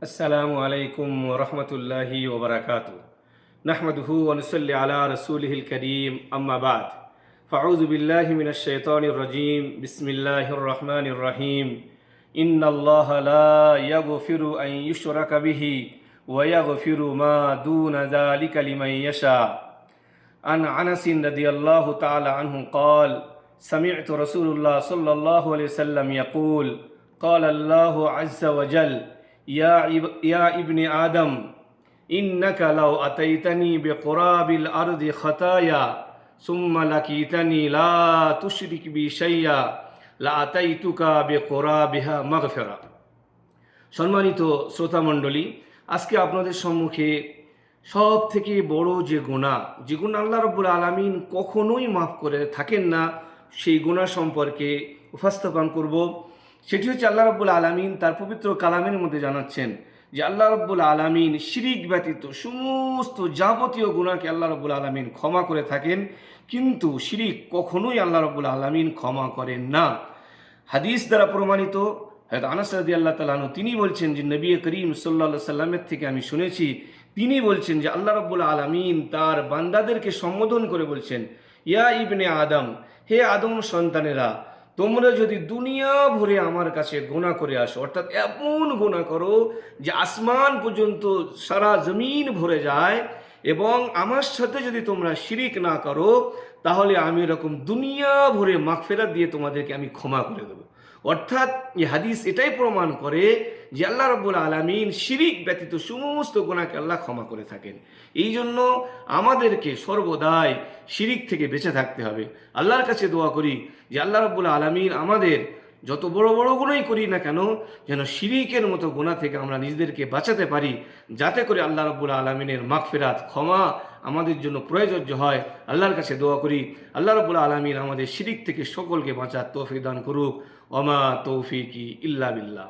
अस्सलामु अलैकुम वरहमतुल्लाहि वबरकातुहू नहमदुहु व नुसल्ली अला रसूलिहिल करीम अम्मा बाद फ़अऊज़ु बिल्लाहि मिनश शैतानिर रजीम बिस्मिल्लाहिर रहमानिर रहीम इन्नल्लाहा ला यगफिरु अन युशरका बिही व यगफिरु मा दूना ज़ालिका लिमन यशा अन अनस रज़ियल्लाहु तआला अन्हु क़ाल समिअतु रसूलुल्लाह सल्लल्लाहु अलैहि वसल्लम यक़ूल क़ाल अल्लाहु अज़्ज़ व जल या इब्ने आदम इन्नका लौ अतैतनी बिक़ुराबिल अर्दि खताया सुम्मा लकीतनी ला तुशरिक बी शैया ला अतैतुका बिक़ुराबिहा मगफिरा। সম্মানিত শ্রোতামণ্ডলী, আজকে আপনাদের সম্মুখে সব থেকে বড় যে গুনাহ আল্লাহ রাব্বুল আলামিন কখনোই মাফ করে থাকেন না, সেই গুনাহ সম্পর্কে উপস্থাপন করব। সেটি হচ্ছে আল্লাহ রাব্বুল আলামিন তার পবিত্র কালামের মধ্যে জানাচ্ছেন যে আল্লাহ রাব্বুল আলামিন শিরিক ব্যতীত সমস্ত যাবতীয় গুনাহকে আল্লাহ রাব্বুল আলামিন ক্ষমা করে থাকেন, কিন্তু শিরিক কখনোই আল্লাহ রাব্বুল আলামিন ক্ষমা করেন না। হাদিস দ্বারা প্রমাণিত হযরত আনাস রাদিয়াল্লাহু তাআলা আনহু তিনি বলছেন যে নবী করিম সাল্লাল্লাহু আলাইহি সাল্লামের থেকে আমি শুনেছি, তিনি বলছেন যে আল্লাহ রাব্বুল আলামিন তার বান্দাদেরকে সম্বোধন করে বলছেন, ইয়া ইবনে আদম, হে আদম সন্তানেরা, তোমরা যদি দুনিয়া ভরে আমার কাছে গুনাহ করে আসো, অর্থাৎ এমন গুনাহ করো যে আসমান পর্যন্ত সারা জমিন ভরে যায়, এবং আমার সাথে যদি তোমরা শিরিক না করো, তাহলে আমি এরকম দুনিয়া ভরে মাগফিরাত দিয়ে তোমাদেরকে আমি ক্ষমা করে দেবো। অর্থাৎ এই হাদিস এটাই প্রমাণ করে যে আল্লাহ রাব্বুল আলামিন শিরিক ব্যতীত সমস্ত গুনাহকে আল্লাহ ক্ষমা করে থাকেন। এই জন্য আমাদেরকে সর্বদাই শিরিক থেকে বেঁচে থাকতে হবে। আল্লাহর কাছে দোয়া করি যে আল্লাহ রাব্বুল আলামিন আমাদের যত বড় বড় গুনাহই করি না কেন, যেন শিরিকের মতো গুনাহ থেকে আমরা নিজেদেরকে বাঁচাতে পারি, যাতে করে আল্লাহ রাব্বুল আলামিনের মাগফিরাত ক্ষমা আমাদের জন্য প্রয়োজ্য হয়। আল্লাহর কাছে দোয়া করি আল্লাহ রাব্বুল আলামিন আমাদের শিরিক থেকে সকলকে বাঁচার তৌফিক দান করুক। ওমা তৌফিকি ইল্লা বিল্লাহ।